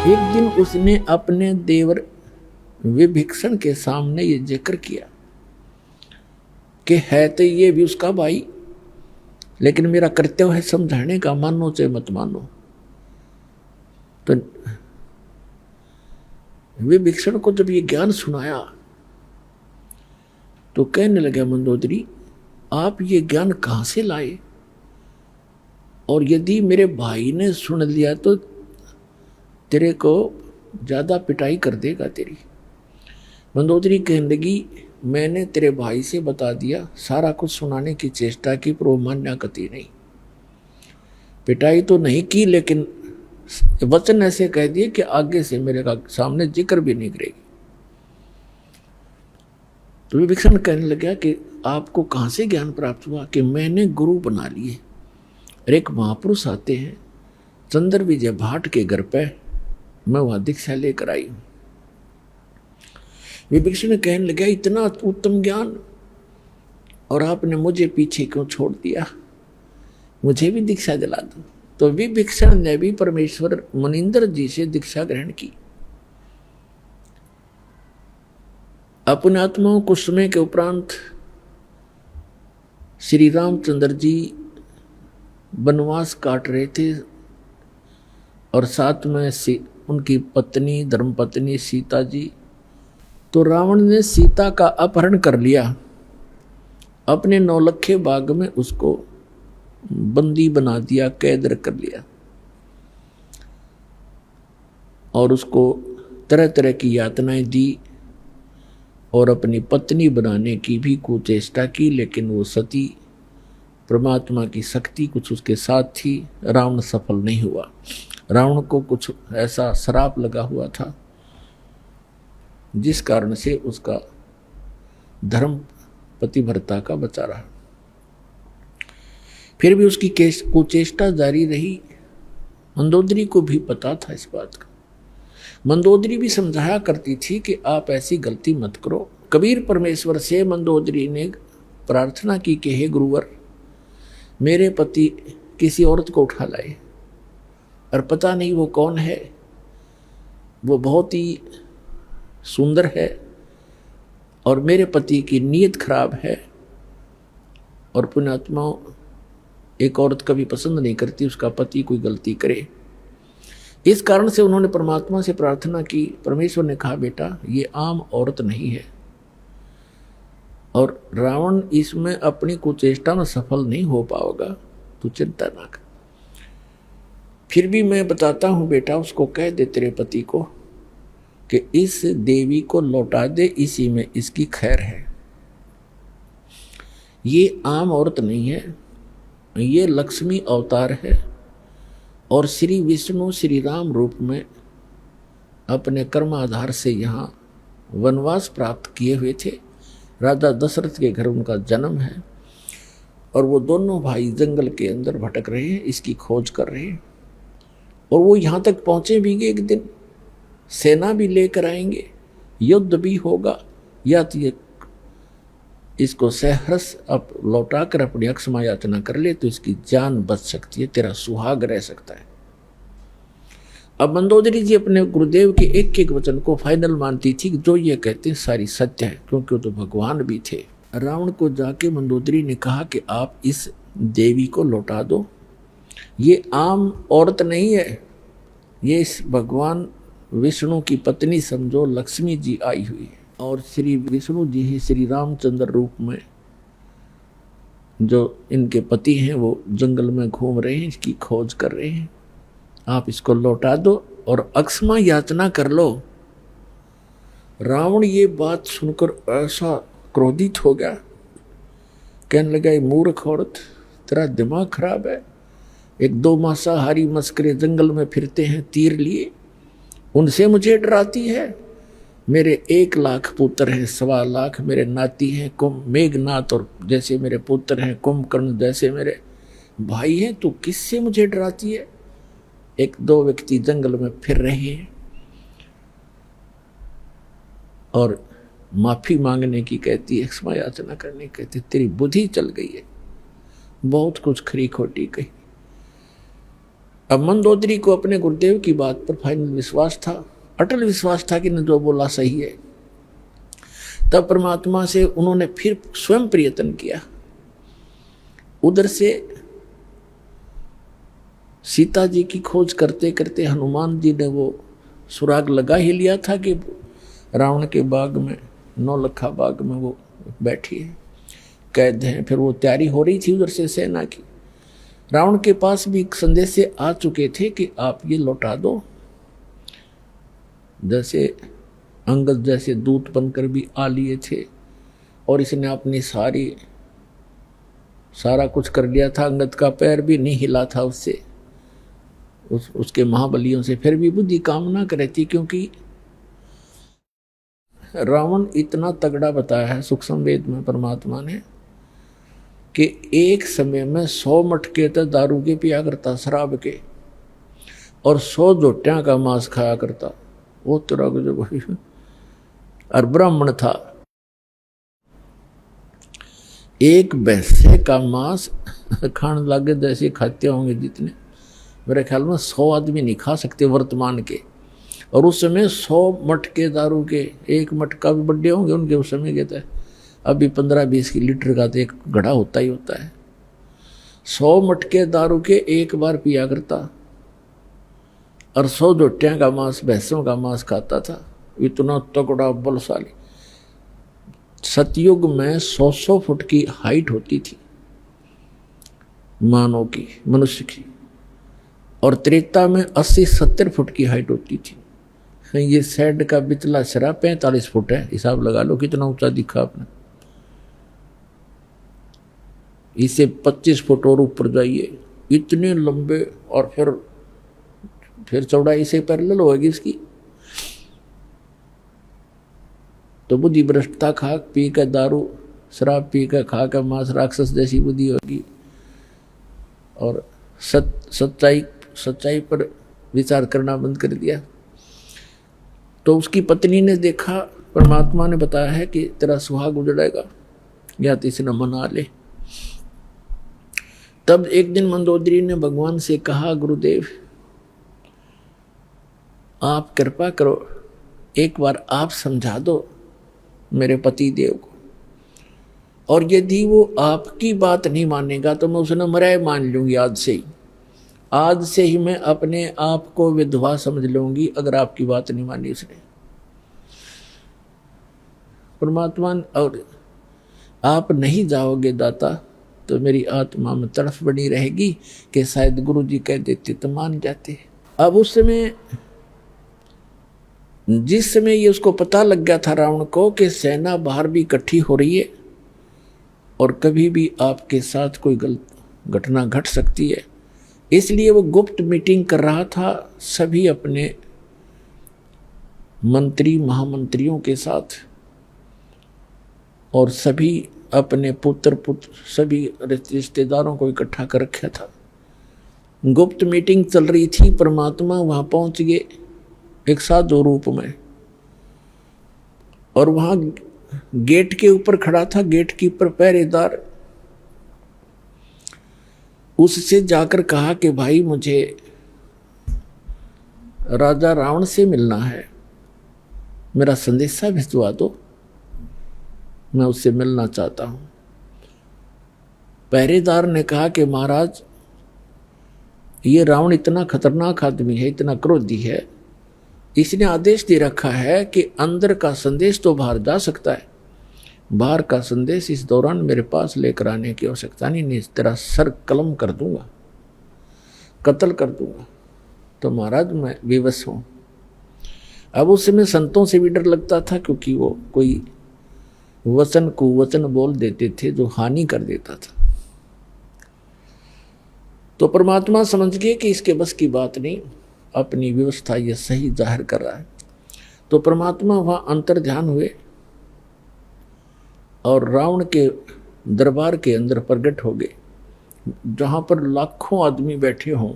एक दिन उसने अपने देवर विभीषण के सामने ये जिक्र किया कि है तो ये भी उसका भाई, लेकिन मेरा कर्तव्य है समझाने का, मानो चाहे मत मानो। तो विभीषण को जब ये ज्ञान सुनाया तो कहने लगा, मंदोदरी आप ये ज्ञान कहां से लाए, और यदि मेरे भाई ने सुन लिया तो तेरे को ज्यादा पिटाई कर देगा तेरी। मंदोदरी कहने लगी, मैंने तेरे भाई से बता दिया, सारा कुछ सुनाने की चेष्टा की, पर वो मान्या कति नहीं। पिटाई तो नहीं की, लेकिन वचन ऐसे कह दिए कि आगे से मेरे का सामने जिक्र भी नहीं करेगी। तो विभीषण कहने लगा कि आपको कहां से ज्ञान प्राप्त हुआ कि मैंने गुरु बना लिए। एक महापुरुष आते हैं चंद्र विजय भाट के घर पे, मैं वहां दीक्षा लेकर आई हूं। विभीषण कहने लगा, इतना उत्तम ज्ञान और आपने मुझे पीछे क्यों छोड़ दिया, मुझे भी दीक्षा दिला दो। तो विभीषण ने भी परमेश्वर मुनिंदर जी से दीक्षा ग्रहण की। अपने आत्माओं को समय के उपरांत श्री रामचंद्र जी वनवास काट रहे थे और साथ में उनकी पत्नी धर्मपत्नी सीता जी। तो रावण ने सीता का अपहरण कर लिया, अपने नौलखे बाग में उसको बंदी बना दिया, कैद कर लिया और उसको तरह तरह की यातनाएं दी और अपनी पत्नी बनाने की भी कुचेष्टा की, लेकिन वो सती परमात्मा की शक्ति कुछ उसके साथ थी। रावण सफल नहीं हुआ। रावण को कुछ ऐसा श्राप लगा हुआ था जिस कारण से उसका धर्म पतिव्रता का बचा रहा। फिर भी उसकी कुचेष्टा जारी रही। मंदोदरी को भी पता था इस बात का। मंदोदरी भी समझाया करती थी कि आप ऐसी गलती मत करो। कबीर परमेश्वर से मंदोदरी ने प्रार्थना की कि हे गुरुवर, मेरे पति किसी औरत को उठा लाए और पता नहीं वो कौन है, वो बहुत ही सुंदर है और मेरे पति की नीयत खराब है, और पुण्यात्मा एक औरत कभी पसंद नहीं करती उसका पति कोई गलती करे। इस कारण से उन्होंने परमात्मा से प्रार्थना की। परमेश्वर ने कहा, बेटा ये आम औरत नहीं है और रावण इसमें अपनी कुचेष्टा में सफल नहीं हो पाएगा, तू चिंता ना कर। फिर भी मैं बताता हूं बेटा, उसको कह दे तेरे पति को कि इस देवी को लौटा दे, इसी में इसकी खैर है। ये आम औरत नहीं है, ये लक्ष्मी अवतार है और श्री विष्णु श्री राम रूप में अपने कर्माधार से यहाँ वनवास प्राप्त किए हुए थे। राजा दशरथ के घर उनका जन्म है और वो दोनों भाई जंगल के अंदर भटक रहे हैं, इसकी खोज कर रहे हैं। और वो यहाँ तक पहुँचे भी कि एक दिन सेना भी लेकर आएंगे, युद्ध भी होगा, या तो ये इसको सहर्ष अब लौटा कर अपनी अक्षमा याचना कर ले तो इसकी जान बच सकती है, तेरा सुहाग रह सकता है। अब मंदोदरी जी अपने गुरुदेव के एक एक वचन को फाइनल मानती थी कि जो ये कहते हैं सारी सत्य है, क्योंकि वो तो भगवान भी थे। रावण को जाके मंदोदरी ने कहा कि आप इस देवी को लौटा दो, ये आम औरत नहीं है, ये इस भगवान विष्णु की पत्नी समझो, लक्ष्मी जी आई हुई है। और श्री विष्णु जी ही श्री रामचंद्र रूप में जो इनके पति हैं वो जंगल में घूम रहे हैं, इसकी खोज कर रहे हैं। आप इसको लौटा दो और अक्षमा याचना कर लो। रावण ये बात सुनकर ऐसा क्रोधित हो गया, कहने लगा, ये मूर्ख औरत, तेरा दिमाग खराब है। एक दो मांसाहारी मस्करे जंगल में फिरते हैं तीर लिए, उनसे मुझे डराती है। मेरे 1 लाख पुत्र हैं, 1.25 लाख मेरे नाती हैं, मेघनाथ और जैसे मेरे पुत्र हैं, कुंभकर्ण जैसे मेरे भाई हैं, तो किससे मुझे डराती है। 1-2 व्यक्ति जंगल में फिर रहे हैं और माफी मांगने की कहती है, क्षमा याचना करने कहती, तेरी बुद्धि चल गई है, बहुत कुछ खरी खोटी कही। अब मंदोदरी को अपने गुरुदेव की बात पर फाइनल विश्वास था, अटल विश्वास था कि ने जो बोला सही है। तब परमात्मा से उन्होंने फिर स्वयं प्रयत्न किया। उधर से सीता जी की खोज करते करते हनुमान जी ने वो सुराग लगा ही लिया था कि रावण के बाग में, नौलखा बाग में वो बैठी है, कैद है। फिर वो तैयारी हो रही थी उधर से सेना की। रावण के पास भी संदेश से आ चुके थे कि आप ये लौटा दो। जैसे अंगद जैसे दूत बनकर भी आ लिए थे और इसने अपनी सारा कुछ कर लिया था। अंगद का पैर भी नहीं हिला था उससे, उसके महाबलियों से। फिर भी बुद्धि काम ना करे थी, क्योंकि रावण इतना तगड़ा बताया है सूक्ष्म वेद में परमात्मा ने कि एक समय में 100 मटके तो दारू के पिया करता, शराब के, और 100 जोटियां का मांस खाया करता। वो तरह का जो और ब्राह्मण था। एक भैंसे का मांस खाने लगे जैसे खाते होंगे जितने, मेरे ख्याल में 100 आदमी नहीं खा सकते वर्तमान के। और उस समय 100 मटके दारू के, एक मटका भी बड़े होंगे उनके उस समय के। अभी 15-20 लीटर का तो एक घड़ा होता ही होता है। 100 मटके दारू के एक बार पिया करता और 100 जोटियां का मांस, भैंसों का मांस खाता था। इतना तगड़ा बलशाली। सतयुग में 100 फुट की हाइट होती थी मानव की, मनुष्य की, और त्रेता में 80-70 फुट की हाइट होती थी। ये सैड का बिचला सिरा 45 फुट है, हिसाब लगा लो कितना ऊंचा दिखा आपने। इसे 25 फुट और ऊपर जाइए, इतने लंबे, और फिर चौड़ाई से पैरेलल होगी इसकी। तो बुद्धि भ्रष्टता खा पी कर, दारू शराब पी कर, खा कर मांस, राक्षस जैसी बुद्धि होगी। और सच्चाई पर विचार करना बंद कर दिया। तो उसकी पत्नी ने देखा, परमात्मा ने बताया है कि तेरा सुहाग उजड़ेगा या तो इसे न मना ले। तब एक दिन मंदोदरी ने भगवान से कहा, गुरुदेव आप कृपा करो, एक बार आप समझा दो मेरे पति देव को, और यदि वो आपकी बात नहीं मानेगा तो मैं उसे मराए मान लूंगी। आज से ही मैं अपने आप को विधवा समझ लूंगी अगर आपकी बात नहीं मानी उसने। परमात्मा, और आप नहीं जाओगे दाता तो मेरी आत्मा में तड़फ बनी रहेगी कि शायद गुरु जी कह देते तो मान जाते। अब उस समय, जिस समय ये उसको पता लग गया था रावण को कि सेना बाहर भी इकट्ठी हो रही है और कभी भी आपके साथ कोई गलत घटना घट सकती है, इसलिए वो गुप्त मीटिंग कर रहा था सभी अपने मंत्री महामंत्रियों के साथ, और सभी अपने पुत्र सभी रिश्तेदारों को इकट्ठा कर रखा था। गुप्त मीटिंग चल रही थी। परमात्मा वहां पहुंच गए एक साधु रूप में, और वहां गेट के ऊपर खड़ा था गेट कीपर, पहरेदार। उससे जाकर कहा कि भाई मुझे राजा रावण से मिलना है, मेरा संदेशा भिजवा दो, मैं उससे मिलना चाहता हूं। पहरेदार ने कहा कि महाराज ये रावण इतना खतरनाक आदमी है, इतना क्रोधी है, इसने आदेश दे रखा है कि अंदर का संदेश तो बाहर जा सकता है, बाहर का संदेश इस दौरान मेरे पास लेकर आने की आवश्यकता नहीं, तेरा सर कलम कर दूंगा, कत्ल कर दूंगा। तो महाराज मैं विवश हूं। अब उस समय संतों से भी डर लगता था, क्योंकि वो कोई वचन कुवचन बोल देते थे जो हानि कर देता था। तो परमात्मा समझ गए कि इसके बस की बात नहीं, अपनी व्यवस्था ये सही जाहिर कर रहा है। तो परमात्मा वहां अंतर ध्यान हुए और रावण के दरबार के अंदर प्रकट हो गए, जहां पर लाखों आदमी बैठे हों।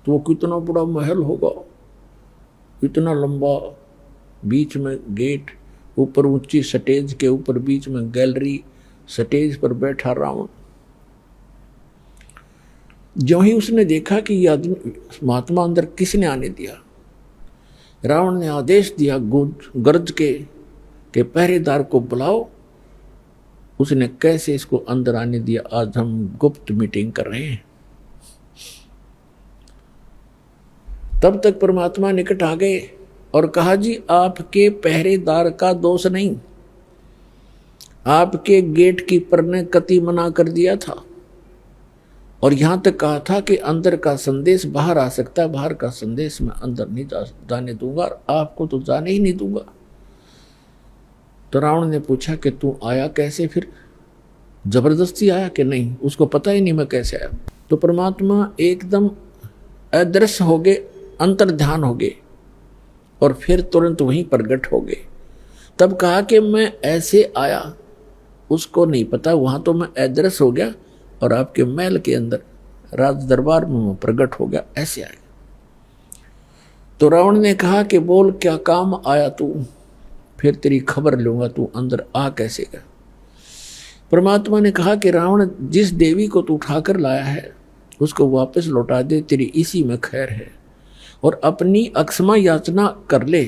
तो वो कितना बड़ा महल होगा, इतना लंबा, बीच में गेट, ऊपर ऊंची स्टेज के ऊपर बीच में गैलरी, स्टेज पर बैठा रावण। जो ही उसने देखा कि यह आदमी महात्मा अंदर किसने आने दिया, रावण ने आदेश दिया गरज के पहरेदार को बुलाओ। उसने कैसे इसको अंदर आने दिया, आज हम गुप्त मीटिंग कर रहे हैं। तब तक परमात्मा निकट आ गए और कहा, जी आपके पहरेदार का दोष नहीं, आपके गेट कीपर ने कति मना कर दिया था और यहां तक कहा था कि अंदर का संदेश बाहर आ सकता है, बाहर का संदेश मैं अंदर नहीं जाने दूंगा और आपको तो जाने ही नहीं दूंगा। तो रावण ने पूछा कि तू आया कैसे, फिर जबरदस्ती आया कि नहीं? उसको पता ही नहीं मैं कैसे आया। तो परमात्मा एकदम अदृश्य हो गए, अंतर ध्यान हो गए और फिर तुरंत वहीं प्रगट हो गए। तब कहा कि मैं ऐसे आया, उसको नहीं पता, वहां तो मैं अदृश्य हो गया और आपके महल के अंदर राज दरबार में मैं प्रगट हो गया, ऐसे आया। तो रावण ने कहा कि बोल क्या काम आया तू, फिर तेरी खबर लूंगा, तू अंदर आ कैसे गया। परमात्मा ने कहा कि रावण, जिस देवी को तू उठाकर लाया है उसको वापस लौटा दे, तेरी इसी में खैर है, और अपनी अक्षमा याचना कर ले,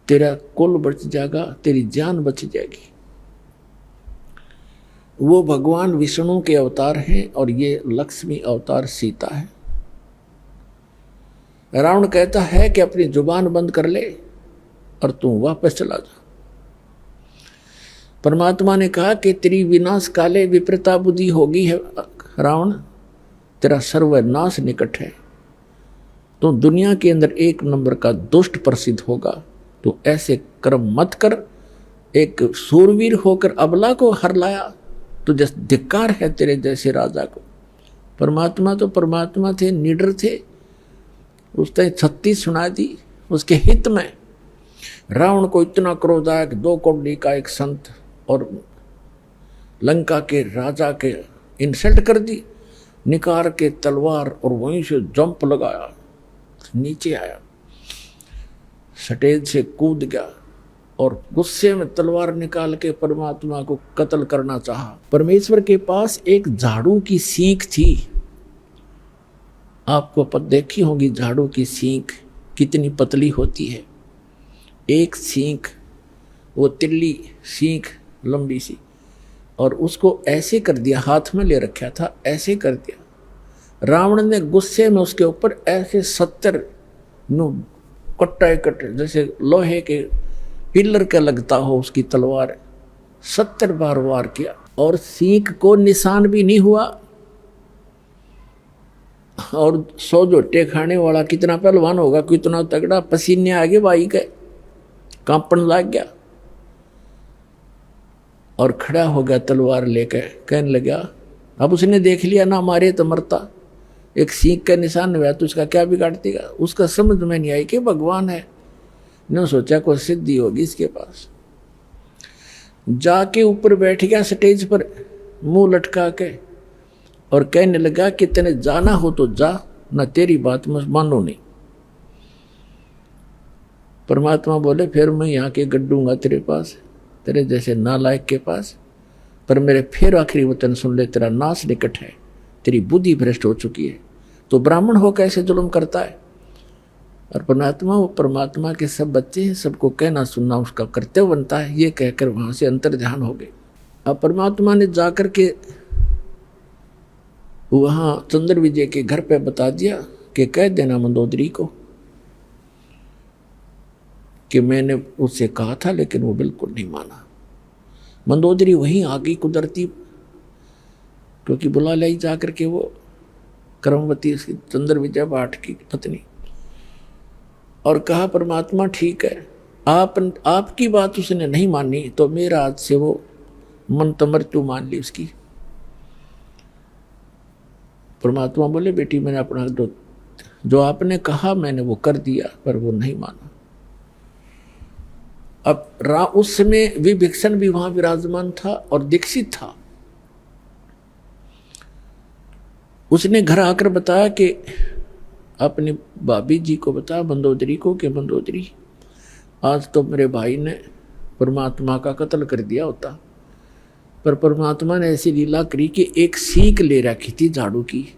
तेरा कुल बच जाएगा, तेरी जान बच जाएगी। वो भगवान विष्णु के अवतार हैं और ये लक्ष्मी अवतार सीता है। रावण कहता है कि अपनी जुबान बंद कर ले और तू वापस चला जा। परमात्मा ने कहा कि तेरी विनाश काले विप्रता बुद्धि होगी है रावण, तेरा सर्वनाश निकट है, तो दुनिया के अंदर एक नंबर का दुष्ट प्रसिद्ध होगा। तो ऐसे कर्म मत कर, एक सूरवीर होकर अबला को हर लाया, तो जैसे धिक्कार है तेरे जैसे राजा को। परमात्मा तो परमात्मा थे, निडर थे, उसने 36 सुना दी उसके हित में। रावण को इतना क्रोध आया कि 2 कौड़ी का एक संत और लंका के राजा के इंसल्ट कर दी, निकाल के तलवार और वहीं से जंप लगाया, नीचे आया, स्टेज से कूद गया और गुस्से में तलवार निकाल के परमात्मा को कत्ल करना चाहा। परमेश्वर के पास एक झाड़ू की सींख थी, आपको देखी होगी झाड़ू की सींख कितनी पतली होती है। एक सींख, वो तिल्ली सींख लंबी सी, और उसको ऐसे कर दिया, हाथ में ले रखा था, ऐसे कर दिया। रावण ने गुस्से में उसके ऊपर ऐसे 70 कट्टे जैसे लोहे के पिलर का लगता हो उसकी तलवार 70 बार वार किया और सींख को निशान भी नहीं हुआ। और 100 जोटे खाने वाला कितना पहलवान होगा, कितना तगड़ा, पसीने आगे भाई के कांपन लग गया और खड़ा हो गया तलवार लेकर, कहने लगा, अब उसने देख लिया ना मारे तो मरता, एक सींख का निशान हुआ तो उसका क्या बिगाड़ देगा। उसका समझ में नहीं आई कि भगवान है, न सोचा कोई सिद्धि होगी इसके पास। जाके ऊपर बैठ गया स्टेज पर मुंह लटका के और कहने लगा कि तेने जाना हो तो जा, न तेरी बात मैं मानो नहीं। परमात्मा बोले, फिर मैं यहाँ के गड्ढूंगा तेरे पास, तेरे जैसे नालायक के पास, पर मेरे फिर आखिरी वचन सुन ले, तेरा नाश निकट है, तेरी बुद्धि भ्रष्ट हो चुकी है, तो ब्राह्मण हो कैसे जुल्म करता है। और परमात्मा, वो परमात्मा के सब बच्चे हैं, सबको कहना सुनना उसका कर्तव्य बनता है, ये कहकर वहां से अंतर ध्यान हो गए। अब परमात्मा ने जाकर के वहां चंद्र विजय के घर पे बता दिया कि कह देना मंदोदरी को कि मैंने उससे कहा था, लेकिन वो बिल्कुल नहीं माना। मंदोदरी वहीं आ गई कुदरती, क्योंकि बुला लाई जाकर के वो कर्मवती चंद्र विजय भाट की पत्नी, और कहा परमात्मा ठीक है, आपकी बात उसने नहीं मानी तो मेरा आज से वो मन तो मृत्यु मान ली उसकी। परमात्मा बोले, बेटी मैंने अपना जो आपने कहा मैंने वो कर दिया, पर वो नहीं माना। अब उस समय विभीषण भी वहां विराजमान था और दीक्षित था। उसने घर आकर बताया कि अपनी भाभी जी को बताया, मंदोदरी को, कि मंदोदरी आज तो मेरे भाई ने परमात्मा का कत्ल कर दिया होता, पर परमात्मा ने ऐसी लीला करी कि एक सीख ले रखी थी झाड़ू की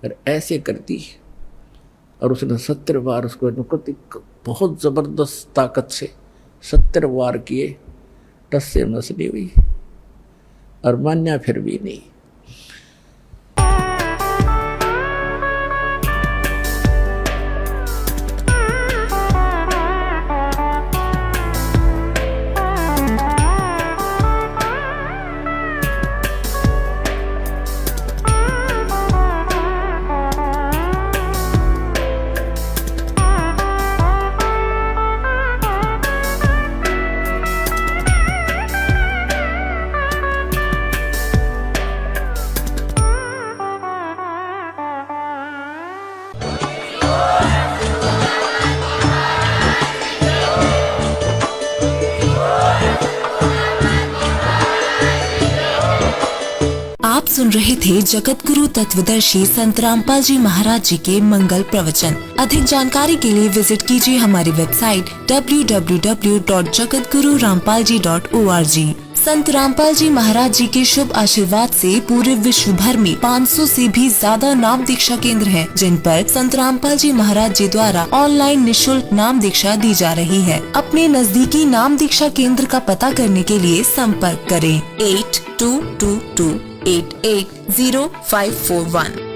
और ऐसे करती, और उसने 70 बार उसको बहुत जबरदस्त ताकत से 70 वार किए, टस से मस नहीं हुई और मान्या फिर भी नहीं। आप सुन रहे थे जगत गुरु तत्वदर्शी संत रामपाल जी महाराज जी के मंगल प्रवचन। अधिक जानकारी के लिए विजिट कीजिए हमारी वेबसाइट www.jagatgururampalji.org। संत रामपाल जी महाराज जी के शुभ आशीर्वाद से पूरे विश्व भर में 500 से भी ज्यादा नाम दीक्षा केंद्र हैं, जिन पर संत रामपाल जी महाराज जी द्वारा ऑनलाइन निशुल्क नाम दीक्षा दी जा रही है। अपने नजदीकी नाम दीक्षा केंद्र का पता करने के लिए संपर्क करें 8222880541।